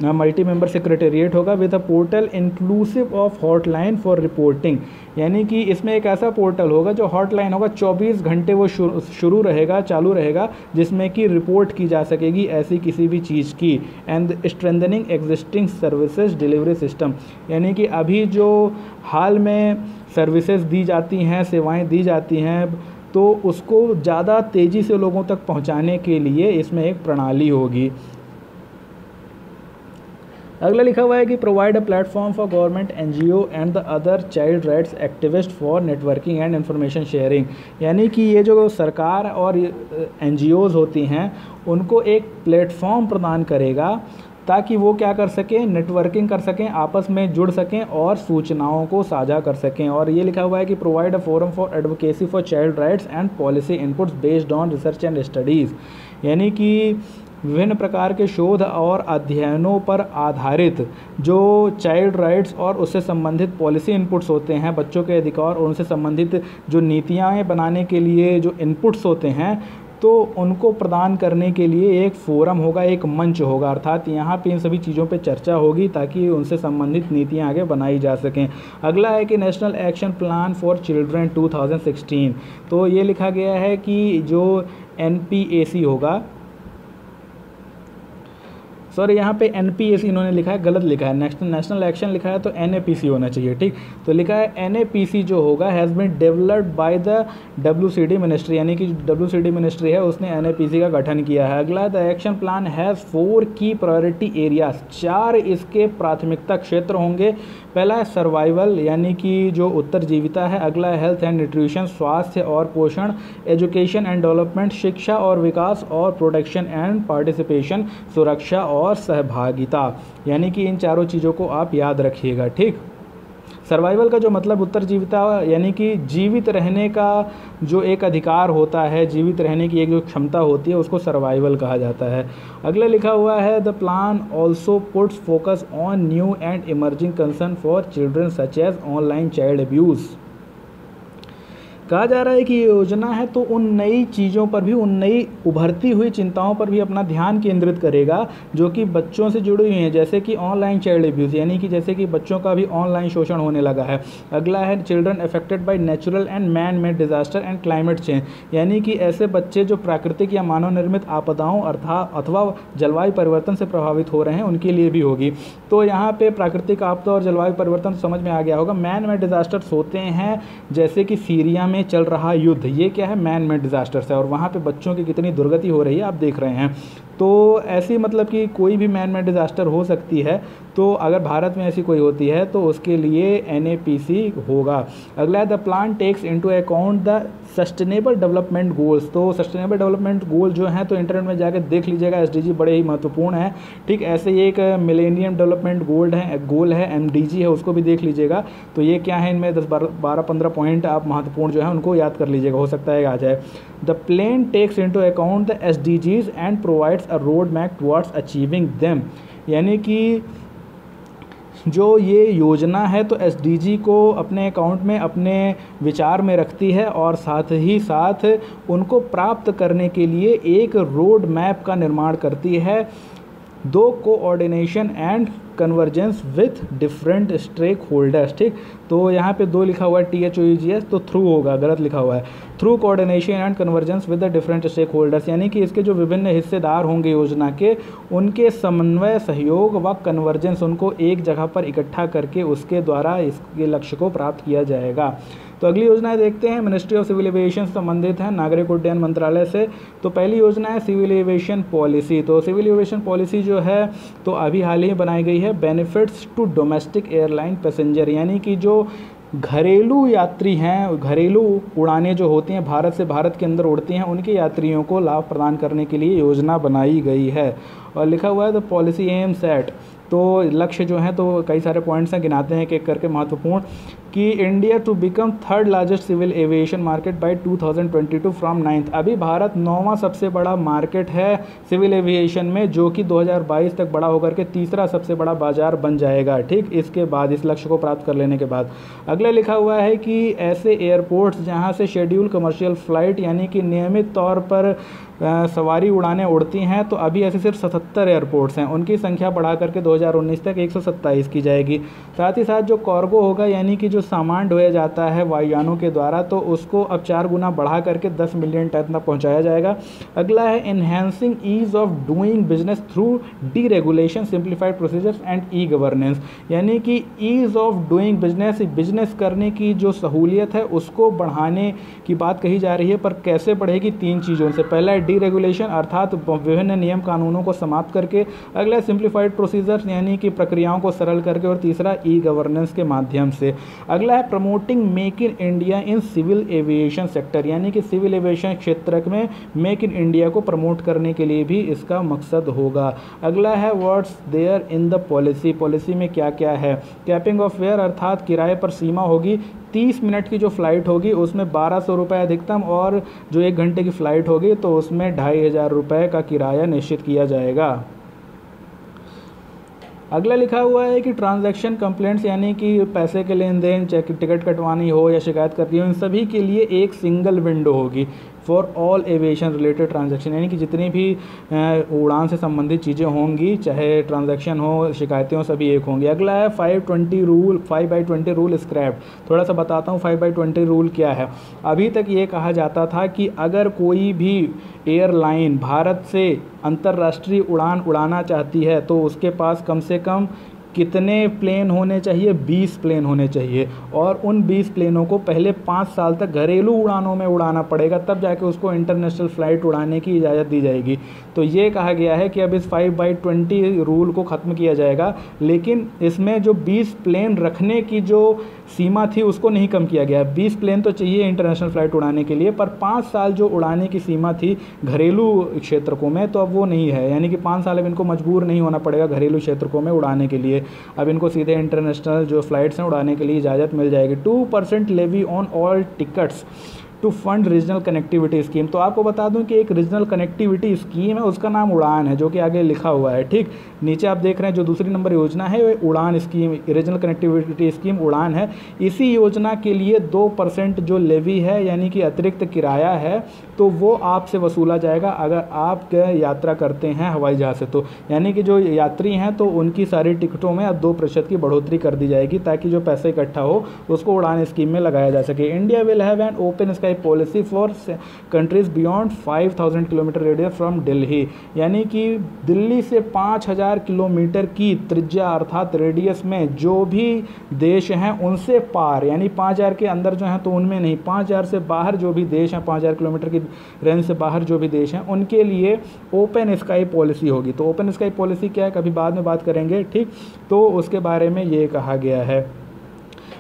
मल्टी मेंबर सेक्रेटेरिएट होगा with a portal inclusive of hotline for reporting. यानी कि इसमें एक ऐसा पोर्टल होगा जो हॉटलाइन होगा, 24 घंटे वो शुरू रहेगा, चालू रहेगा, जिसमें कि रिपोर्ट की जा सकेगी ऐसी किसी भी चीज़ की। And strengthening existing services delivery system, यानी कि अभी जो हाल में सर्विसेज दी जाती हैं, सेवाएं दी जाती हैं, तो उसको ज़्यादा तेज़ी से लोगों तक पहुंचाने के लिए इसमें एक प्रणाली होगी। अगला लिखा हुआ है कि provide a platform for government, NGO and the other child rights activist for networking and information sharing. यानी कि ये जो सरकार और एनजीओज़ होती हैं उनको एक प्लेटफॉर्म प्रदान करेगा ताकि वो क्या कर सकें, नेटवर्किंग कर सकें, आपस में जुड़ सकें और सूचनाओं को साझा कर सकें। और ये लिखा हुआ है कि provide a forum for advocacy for child rights and policy inputs based on research and studies. यानी कि विभिन्न प्रकार के शोध और अध्ययनों पर आधारित जो चाइल्ड राइट्स और उससे संबंधित पॉलिसी इनपुट्स होते हैं, बच्चों के अधिकार और उनसे संबंधित जो नीतियाँ बनाने के लिए जो इनपुट्स होते हैं, तो उनको प्रदान करने के लिए एक फोरम होगा, एक मंच होगा, अर्थात यहाँ पे इन सभी चीज़ों पे चर्चा होगी ताकि उनसे संबंधित नीतियाँ आगे बनाई जा सकें। अगला है कि national action plan for children 2016। तो ये लिखा गया है कि जो NPAC होगा, सॉरी यहाँ पे NPAC इन्होंने लिखा है, गलत लिखा है, नेशनल एक्शन लिखा है तो NAPC होना चाहिए, ठीक। तो लिखा है NAPC जो होगा has been developed by the WCD ministry, यानी कि WCD मिनिस्ट्री है उसने NAPC का गठन किया है। अगला द एक्शन प्लान हैज़ 4 की प्रायोरिटी एरियाज, 4 इसके प्राथमिकता क्षेत्र होंगे। पहला है सर्वाइवल, यानी कि जो उत्तरजीविता है। अगला है हेल्थ एंड न्यूट्रिशन, स्वास्थ्य और पोषण। एजुकेशन एंड डेवलपमेंट, शिक्षा और विकास। और प्रोटेक्शन एंड पार्टिसिपेशन, सुरक्षा और सहभागिता। यानी कि इन चारों चीज़ों को आप याद रखिएगा, ठीक। सर्वाइवल का जो मतलब उत्तरजीविता, यानी कि जीवित रहने का जो एक अधिकार होता है, जीवित रहने की एक जो क्षमता होती है, उसको सर्वाइवल कहा जाता है। अगला लिखा हुआ है the plan also puts focus on new and emerging concern for children such as online child abuse. कहा जा रहा है कि ये योजना है तो उन नई चीज़ों पर भी, उन नई उभरती हुई चिंताओं पर भी अपना ध्यान केंद्रित करेगा जो कि बच्चों से जुड़ी हुई हैं, जैसे कि ऑनलाइन चाइल्ड अब्यूज़, यानी कि जैसे कि बच्चों का भी ऑनलाइन शोषण होने लगा है। अगला है children affected by natural and man made disaster and climate change, यानी कि ऐसे बच्चे जो प्राकृतिक या मानव निर्मित आपदाओं अथवा जलवायु परिवर्तन से प्रभावित हो रहे हैं, उनके लिए भी होगी। तो यहाँ पे प्राकृतिक आपदा और जलवायु परिवर्तन समझ में आ गया होगा। मैन मेड डिजास्टर्स होते हैं जैसे कि सीरिया में चल रहा युद्ध, ये क्या है, मैन मेड डिजास्टर्स है, और वहाँ पे बच्चों की कितनी दुर्गति हो रही है आप देख रहे हैं। तो ऐसी मतलब कि कोई भी मैन मेड डिजास्टर हो सकती है, तो अगर भारत में ऐसी कोई होती है तो उसके लिए NAPC होगा। अगला है the plan takes into account the sustainable development goals. तो सस्टेनेबल डेवलपमेंट गोल जो हैं तो इंटरनेट में जाकर देख लीजिएगा, SDG बड़े ही महत्वपूर्ण है, ठीक। ऐसे ही एक मिलेनियम डेवलपमेंट गोल है MDG है, उसको भी देख लीजिएगा। तो ये क्या है, इनमें 10-12-15 पॉइंट आप महत्वपूर्ण जो है उनको याद कर लीजिएगा, हो सकता है आ जाए। The plan takes into account the SDGs and provides a road map towards achieving them, यानी कि जो ये योजना है तो SDG को अपने अकाउंट में, अपने विचार में रखती है और साथ ही साथ उनको प्राप्त करने के लिए एक रोड मैप का निर्माण करती है। दो coordination and convergence with different stakeholders. ठीक, तो यहाँ पे 2 लिखा हुआ है THOUGS, तो थ्रू होगा, गलत लिखा हुआ है। Through coordination and convergence with the different stakeholders, यानी कि इसके जो विभिन्न हिस्सेदार होंगे योजना के, उनके समन्वय, सहयोग व कन्वर्जेंस, उनको एक जगह पर इकट्ठा करके उसके द्वारा इसके लक्ष्य को प्राप्त किया जाएगा। तो अगली योजना देखते हैं, मिनिस्ट्री ऑफ सिविल एविएशन से संबंधित है, नागरिक उड्डयन मंत्रालय से। तो पहली योजना है सिविल एविएशन पॉलिसी। तो सिविल एविएशन पॉलिसी जो है तो अभी हाल ही बनाई गई है। Benefits to domestic airline passenger, यानी कि जो घरेलू यात्री हैं, घरेलू उड़ानें जो होती हैं भारत से भारत के अंदर उड़ती हैं, उनके यात्रियों को लाभ प्रदान करने के लिए योजना बनाई गई है। और लिखा हुआ है द पॉलिसी एम्स एट, तो लक्ष्य जो हैं तो कई सारे पॉइंट्स हैं, गिनाते हैं एक एक करके महत्वपूर्ण, कि India to become 3rd largest civil aviation market by 2022 from 9th। अभी भारत 9वां सबसे बड़ा मार्केट है सिविल एविएशन में, जो कि 2022 तक बड़ा होकर के 3रा सबसे बड़ा बाजार बन जाएगा। ठीक, इसके बाद, इस लक्ष्य को प्राप्त कर लेने के बाद अगला लिखा हुआ है कि ऐसे एयरपोर्ट्स जहां से शेड्यूल कमर्शियल फ़्लाइट, यानी कि नियमित तौर पर सवारी उड़ानें उड़ती हैं, तो अभी ऐसे सिर्फ 77 एयरपोर्ट्स हैं, उनकी संख्या बढ़ा करके 2019 तक 127 की जाएगी। साथ ही साथ जो कार्गो होगा, यानी कि जो सामान ढोया जाता है वायुयानों के द्वारा, तो उसको अब 4 गुना बढ़ा करके 10 मिलियन टन तक पहुंचाया जाएगा। अगला है enhancing ease of doing business through deregulation, simplified procedures and e governance, यानी कि ease of doing business, business करने की जो सहूलियत है उसको बढ़ाने की बात कही जा रही है। पर कैसे बढ़ेगी? 3 चीज़ों से। पहला है डी रेगुलेशन, अर्थात विभिन्न नियम कानूनों को समाप्त करके। अगला है सिंप्लीफाइड प्रोसीजर्स, यानी कि प्रक्रियाओं को सरल करके। और तीसरा ई गवर्नेंस के माध्यम से। अगला है promoting make in India in civil aviation sector, यानी कि सिविल एविएशन क्षेत्र में मेक इन इंडिया को प्रमोट करने के लिए भी इसका मकसद होगा। अगला है what's there in the policy, policy में क्या क्या है। कैपिंग ऑफ फेयर, अर्थात किराए पर सीमा होगी। 30 मिनट की जो फ़्लाइट होगी उसमें 1200 रुपये अधिकतम, और जो 1 घंटे की फ़्लाइट होगी तो उसमें 2500 रुपये का किराया निश्चित किया जाएगा। अगला लिखा हुआ है कि ट्रांजैक्शन कंप्लेंट्स, यानी कि पैसे के लेन देन, चेक टिकट कटवानी हो या शिकायत करनी हो, इन सभी के लिए एक सिंगल विंडो होगी for all aviation related transaction, यानी कि जितनी भी उड़ान से संबंधित चीज़ें होंगी, चाहे ट्रांजैक्शन हो, शिकायतें हो, सभी एक होंगी। अगला है 5/20 रूल, 5/20 रूल स्क्रैप। थोड़ा सा बताता हूँ 5/20 रूल क्या है। अभी तक ये कहा जाता था कि अगर कोई भी एयरलाइन भारत से अंतर्राष्ट्रीय उड़ान उड़ाना चाहती है तो उसके पास कम से कम कितने प्लेन होने चाहिए? 20 प्लेन होने चाहिए, और उन 20 प्लेनों को पहले 5 साल तक घरेलू उड़ानों में उड़ाना पड़ेगा, तब जाके उसको इंटरनेशनल फ़्लाइट उड़ाने की इजाज़त दी जाएगी। तो ये कहा गया है कि अब इस 5/20 रूल को ख़त्म किया जाएगा, लेकिन इसमें जो 20 प्लेन रखने की जो सीमा थी उसको नहीं कम किया गया। 20 प्लेन तो चाहिए इंटरनेशनल फ़्लाइट उड़ाने के लिए, पर 5 साल जो उड़ाने की सीमा थी घरेलू क्षेत्रकों में, तो अब वो नहीं है, यानी कि 5 साल अब इनको मजबूर नहीं होना पड़ेगा घरेलू क्षेत्रकों में उड़ाने के लिए। अब इनको सीधे इंटरनेशनल जो फ़्लाइट्स हैं उड़ाने के लिए इजाज़त मिल जाएगी। 2% levy on all tickets to fund regional connectivity scheme. तो आपको बता दूं कि एक रीजनल कनेक्टिविटी स्कीम है, उसका नाम उड़ान है, जो कि आगे लिखा हुआ है। ठीक, नीचे आप देख रहे हैं जो दूसरी नंबर योजना है वो उड़ान स्कीम, रीजनल कनेक्टिविटी स्कीम उड़ान है। इसी योजना के लिए 2% जो लेवी है, यानी कि अतिरिक्त किराया है, तो वो आपसे वसूला जाएगा अगर आप यात्रा करते हैं हवाई जहाज़ से। तो यानी कि जो यात्री हैं तो उनकी सारी टिकटों में अब 2% की बढ़ोतरी कर दी जाएगी, ताकि जो पैसे इकट्ठा हो उसको उड़ान स्कीम में लगाया जा सके। India will have an open sky policy for countries beyond 5000 kilometre radius from Delhi, यानी कि दिल्ली से 5000 किलोमीटर की त्रिज्या अर्थात रेडियस में जो भी देश हैं उनसे पार, यानी 5000 के अंदर जो हैं तो उनमें नहीं, 5000 से बाहर जो भी देश हैं, 5000 किलोमीटर की रेंज से बाहर जो भी देश हैं, उनके लिए ओपन स्काई पॉलिसी होगी। तो ओपन स्काई पॉलिसी क्या है, कभी बाद में बात करेंगे। ठीक, तो उसके बारे में ये कहा गया है।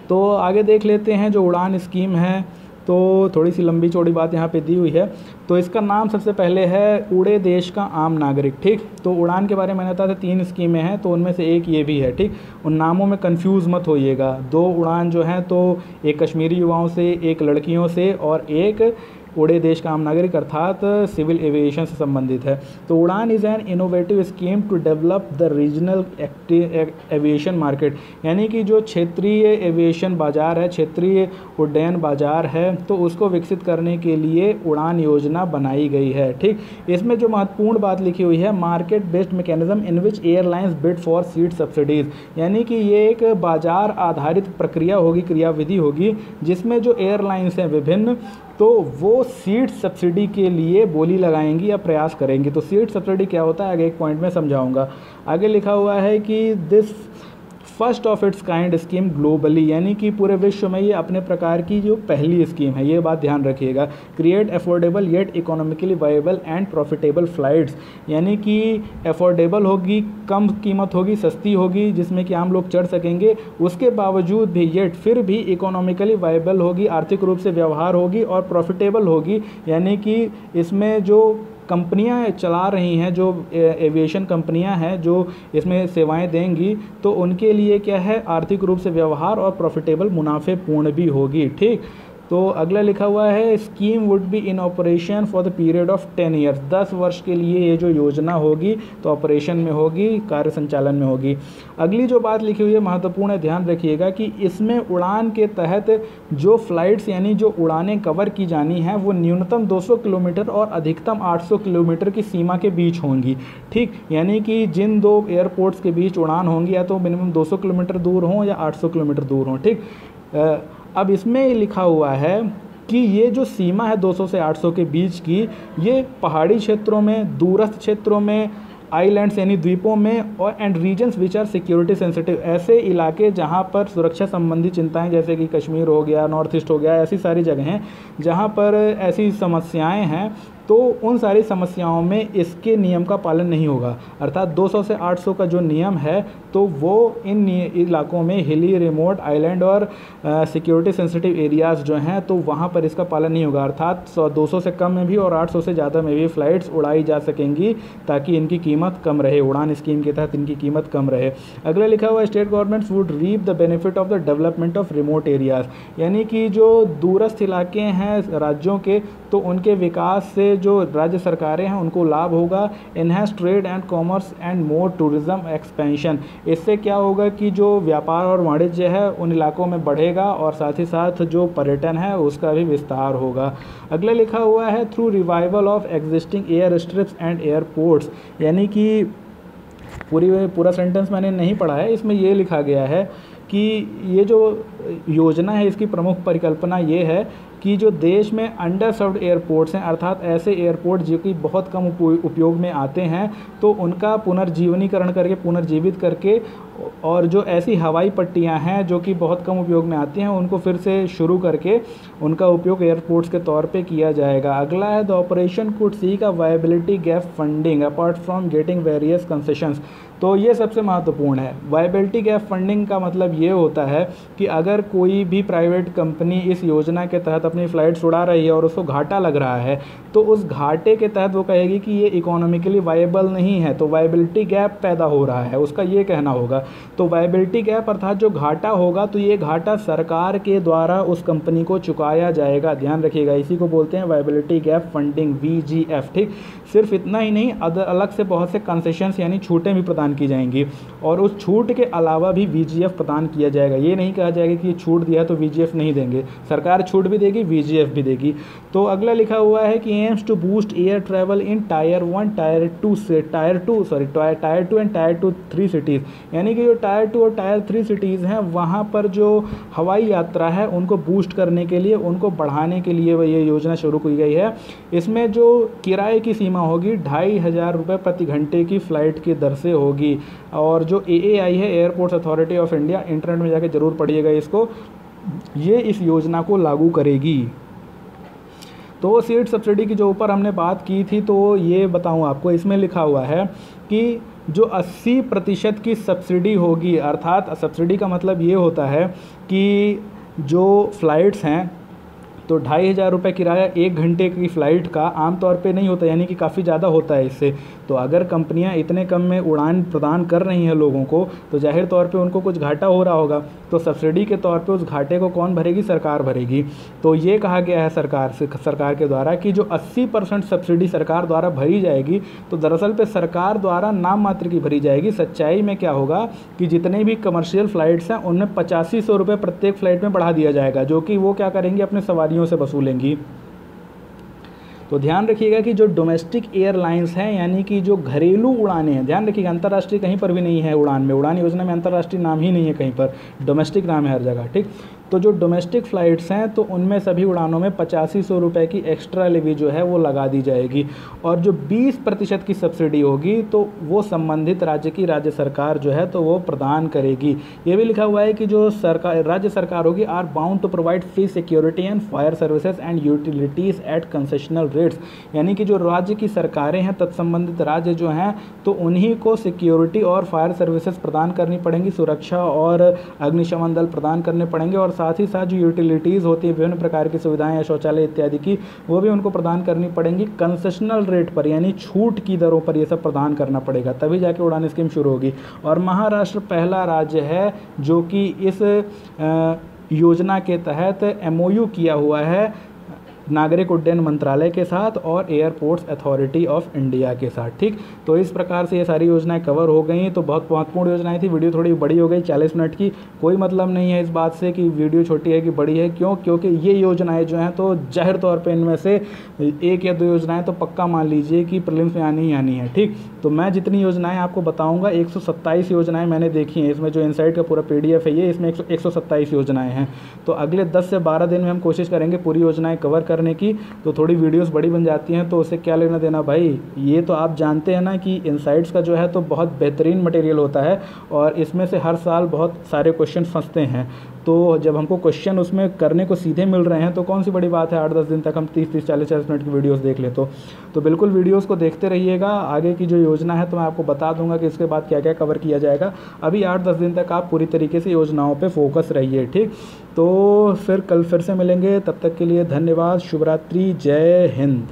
तो आगे देख लेते हैं जो उड़ान स्कीम है, तो थोड़ी सी लंबी चौड़ी बात यहाँ पे दी हुई है। तो इसका नाम सबसे पहले है उड़े देश का आम नागरिक। ठीक, तो उड़ान के बारे में मैंने बताया था 3 स्कीमें हैं, तो उनमें से एक ये भी है। ठीक, उन नामों में कंफ्यूज मत होइएगा। 2 उड़ान जो हैं तो एक कश्मीरी युवाओं से, एक लड़कियों से और एक उड़े देश का आम नागरिक अर्थात सिविल एविएशन से संबंधित है। तो Udan is an innovative scheme to develop the regional aviation market, यानी कि जो क्षेत्रीय एविएशन बाज़ार है, क्षेत्रीय उड्डयन बाज़ार है, तो उसको विकसित करने के लिए उड़ान योजना बनाई गई है। ठीक, इसमें जो महत्वपूर्ण बात लिखी हुई है, market based mechanism in which airlines bid for seat subsidies, यानी कि ये एक बाजार आधारित प्रक्रिया होगी, क्रियाविधि होगी, जिसमें जो एयरलाइंस हैं विभिन्न, तो वो सीट सब्सिडी के लिए बोली लगाएंगी या प्रयास करेंगी। तो सीट सब्सिडी क्या होता है आगे एक पॉइंट में समझाऊंगा। आगे लिखा हुआ है कि this first of its kind scheme globally, यानी कि पूरे विश्व में ये अपने प्रकार की जो पहली स्कीम है, ये बात ध्यान रखिएगा। Create affordable yet economically viable and profitable flights, यानी कि अफोर्डेबल होगी, कम कीमत होगी, सस्ती होगी, जिसमें कि आम लोग चढ़ सकेंगे, उसके बावजूद भी येट फिर भी इकोनॉमिकली वायबल होगी, आर्थिक रूप से व्यवहार होगी और प्रॉफिटेबल होगी, यानी कि इसमें जो कंपनियां चला रही हैं, जो एविएशन कंपनियां हैं जो इसमें सेवाएं देंगी, तो उनके लिए क्या है, आर्थिक रूप से व्यवहार और प्रॉफिटेबल मुनाफेपूर्ण भी होगी। ठीक, तो अगला लिखा हुआ है scheme would be in operation for the period of 10 years, 10 वर्ष के लिए ये जो योजना होगी तो ऑपरेशन में होगी, कार्य संचालन में होगी। अगली जो बात लिखी हुई है महत्वपूर्ण है, ध्यान रखिएगा कि इसमें उड़ान के तहत जो फ्लाइट्स यानी जो उड़ानें कवर की जानी हैं वो न्यूनतम 200 किलोमीटर और अधिकतम 800 किलोमीटर की सीमा के बीच होंगी। ठीक, यानी कि जिन दो एयरपोर्ट्स के बीच उड़ान होंगी या तो मिनिमम 200 किलोमीटर दूर हों या 800 किलोमीटर दूर हों। ठीक, अब इसमें लिखा हुआ है कि ये जो सीमा है 200 से 800 के बीच की, ये पहाड़ी क्षेत्रों में, दूरस्थ क्षेत्रों में, आइलैंड्स यानी द्वीपों में और and regions which are security sensitive, ऐसे इलाके जहाँ पर सुरक्षा संबंधी चिंताएं, जैसे कि कश्मीर हो गया, नॉर्थ ईस्ट हो गया, ऐसी सारी जगह हैं जहाँ पर ऐसी समस्याएं हैं, तो उन सारी समस्याओं में इसके नियम का पालन नहीं होगा। अर्थात 200 से 800 का जो नियम है तो वो इन इलाकों में, हिली, रिमोट, आइलैंड और सिक्योरिटी सेंसिटिव एरियाज़ जो हैं, तो वहाँ पर इसका पालन नहीं होगा। अर्थात 200 से कम में भी और 800 से ज़्यादा में भी फ़्लाइट्स उड़ाई जा सकेंगी ताकि इनकी कीमत कम रहे, उड़ान स्कीम के तहत इनकी कीमत कम रहे। अगला लिखा हुआ state governments would reap the benefit of the development of remote areas, यानी कि जो दूरस्थ इलाके हैं राज्यों के, तो उनके विकास से जो राज्य सरकारें हैं उनको लाभ होगा। Enhance trade and commerce and more tourism expansion, इससे क्या होगा कि जो व्यापार और वाणिज्य है उन इलाकों में बढ़ेगा और साथ ही साथ जो पर्यटन है उसका भी विस्तार होगा। अगला लिखा हुआ है through revival of existing air strips and airports, यानी कि पूरा सेंटेंस मैंने नहीं पढ़ा है, इसमें ये लिखा गया है कि ये जो योजना है इसकी प्रमुख परिकल्पना ये है कि जो देश में अंडर सर्व्ड एयरपोर्ट्स हैं, अर्थात ऐसे एयरपोर्ट जो कि बहुत कम उपयोग में आते हैं, तो उनका पुनर्जीवनीकरण करके, पुनर्जीवित करके, और जो ऐसी हवाई पट्टियां हैं जो कि बहुत कम उपयोग में आती हैं उनको फिर से शुरू करके उनका उपयोग एयरपोर्ट्स के तौर पे किया जाएगा। अगला है the operation could seek a viability gap funding apart from getting various concessions, तो ये सबसे महत्वपूर्ण है। वायबिलिटी गैप फंडिंग का मतलब ये होता है कि अगर कोई भी प्राइवेट कंपनी इस योजना के तहत अपनी फ़्लाइट्स उड़ा रही है और उसको घाटा लग रहा है, तो उस घाटे के तहत वो कहेगी कि ये इकोनॉमिकली वायबल नहीं है, तो वायबिलिटी गैप पैदा हो रहा है, उसका ये कहना होगा। तो वायबिलिटी गैप अर्थात जो घाटा होगा, तो ये घाटा सरकार के द्वारा उस कंपनी को चुकाया जाएगा। ध्यान रखिएगा, इसी को बोलते हैं वायबिलिटी गैप फंडिंग, VGF। ठीक, सिर्फ इतना ही नहीं, अलग से बहुत से कंसेशंस यानी छूटें भी प्रदान की जाएंगी और उस छूट के अलावा भी VGF प्रदान किया जाएगा। ये नहीं कहा जाएगा कि छूट दिया तो VGF नहीं देंगे, सरकार छूट भी देगी, VGF भी देगी। तो अगला लिखा हुआ है कि aims to boost air travel in tier 1, tier 2 and tier 2 3 cities, यानी कि जो टायर 2 और टायर 3 सिटीज़ हैं वहाँ पर जो हवाई यात्रा है उनको बूस्ट करने के लिए, उनको बढ़ाने के लिए ये योजना शुरू की गई है। इसमें जो किराए की सीमा होगी 2500 रुपये प्रति घंटे की फ़्लाइट की दर से होगी, और जो AAI है, airports authority of India, internet में जाके ज़रूर पढ़िएगा इसको, ये इस योजना को लागू करेगी। तो सीट सब्सिडी की जो ऊपर हमने बात की थी, तो ये बताऊं आपको, इसमें लिखा हुआ है कि जो 80% की सब्सिडी होगी, अर्थात सब्सिडी का मतलब ये होता है कि जो फ़्लाइट्स हैं तो 2500 रुपये किराया 1 घंटे की फ़्लाइट का आमतौर पे नहीं होता, यानी कि काफ़ी ज़्यादा होता है इससे। तो अगर कंपनियां इतने कम में उड़ान प्रदान कर रही हैं लोगों को, तो जाहिर तौर पे उनको कुछ घाटा हो रहा होगा। तो सब्सिडी के तौर पे उस घाटे को कौन भरेगी? सरकार भरेगी। तो ये कहा गया है सरकार के द्वारा कि जो 80% सब्सिडी सरकार द्वारा भरी जाएगी, तो दरअसल पे सरकार द्वारा नाम मात्र की भरी जाएगी। सच्चाई में क्या होगा कि जितने भी कमर्शियल फ्लाइट्स हैं उनमें 8500 रुपये प्रत्येक फ़्लाइट में बढ़ा दिया जाएगा, जो कि वो क्या करेंगी? अपने सवारियों से वसूलेंगी। तो ध्यान रखिएगा कि जो डोमेस्टिक एयरलाइंस हैं, यानी कि जो घरेलू उड़ानें हैं, ध्यान रखिएगा अंतर्राष्ट्रीय कहीं पर भी नहीं है उड़ान में, उड़ान योजना में अंतर्राष्ट्रीय नाम ही नहीं है कहीं पर, डोमेस्टिक नाम है हर जगह, ठीक। तो जो डोमेस्टिक फ़्लाइट्स हैं तो उनमें सभी उड़ानों में 8500 रुपये की एक्स्ट्रा लेवी जो है वो लगा दी जाएगी, और जो 20% की सब्सिडी होगी तो वो संबंधित राज्य की राज्य सरकार जो है तो वो प्रदान करेगी। ये भी लिखा हुआ है कि जो सरकार राज्य सरकार होगी are bound to provide free security and fire services and utilities at concessional rates, यानी कि जो राज्य की सरकारें हैं, तत्संबंधित राज्य जो हैं, तो उन्हीं को सिक्योरिटी और फायर सर्विसेज प्रदान करनी पड़ेंगी, सुरक्षा और अग्निशमन दल प्रदान करने पड़ेंगे, और साथ ही साथ जो यूटिलिटीज़ होती है, विभिन्न प्रकार की सुविधाएं या शौचालय इत्यादि की, वो भी उनको प्रदान करनी पड़ेंगी कंसेशनल रेट पर, यानी छूट की दरों पर ये सब प्रदान करना पड़ेगा, तभी जाके उड़ान स्कीम शुरू होगी। और महाराष्ट्र पहला राज्य है जो कि इस योजना के तहत MOU किया हुआ है नागरिक उड्डयन मंत्रालय के साथ और एयरपोर्ट्स अथॉरिटी ऑफ इंडिया के साथ, ठीक। तो इस प्रकार से ये सारी योजनाएं कवर हो गई। तो बहुत महत्वपूर्ण योजनाएं थी। वीडियो थोड़ी बड़ी हो गई 40 मिनट की, कोई मतलब नहीं है इस बात से कि वीडियो छोटी है कि बड़ी है, क्यों? क्योंकि ये योजनाएं जो हैं तो जाहिर तौर पर इनमें से 1 या 2 योजनाएँ तो पक्का मान लीजिए कि प्रीलिम्स में आनी ही आनी है, ठीक। तो मैं जितनी योजनाएँ आपको बताऊँगा, 127 योजनाएँ मैंने देखी हैं, इसमें जो इनसाइट का पूरा PDF है ये, इसमें 127 योजनाएँ हैं। तो अगले 10 से 12 दिन में हम कोशिश करेंगे पूरी योजनाएँ कवर करने की। तो थोड़ी वीडियोस बड़ी बन जाती हैं तो उससे क्या लेना देना भाई, ये तो आप जानते हैं ना कि इनसाइट्स का जो है तो बहुत बेहतरीन मटेरियल होता है, और इसमें से हर साल बहुत सारे क्वेश्चन फंसते हैं। तो जब हमको क्वेश्चन उसमें करने को सीधे मिल रहे हैं तो कौन सी बड़ी बात है 8-10 दिन तक हम 30-30, 40-40 मिनट की वीडियोस देख ले। तो बिल्कुल वीडियोस को देखते रहिएगा। आगे की जो योजना है तो मैं आपको बता दूंगा कि इसके बाद क्या क्या कवर किया जाएगा। अभी 8-10 दिन तक आप पूरी तरीके से योजनाओं पे फोकस रहिए, ठीक। तो फिर कल फिर से मिलेंगे, तब तक के लिए धन्यवाद, शुभ रात्रि, जय हिंद।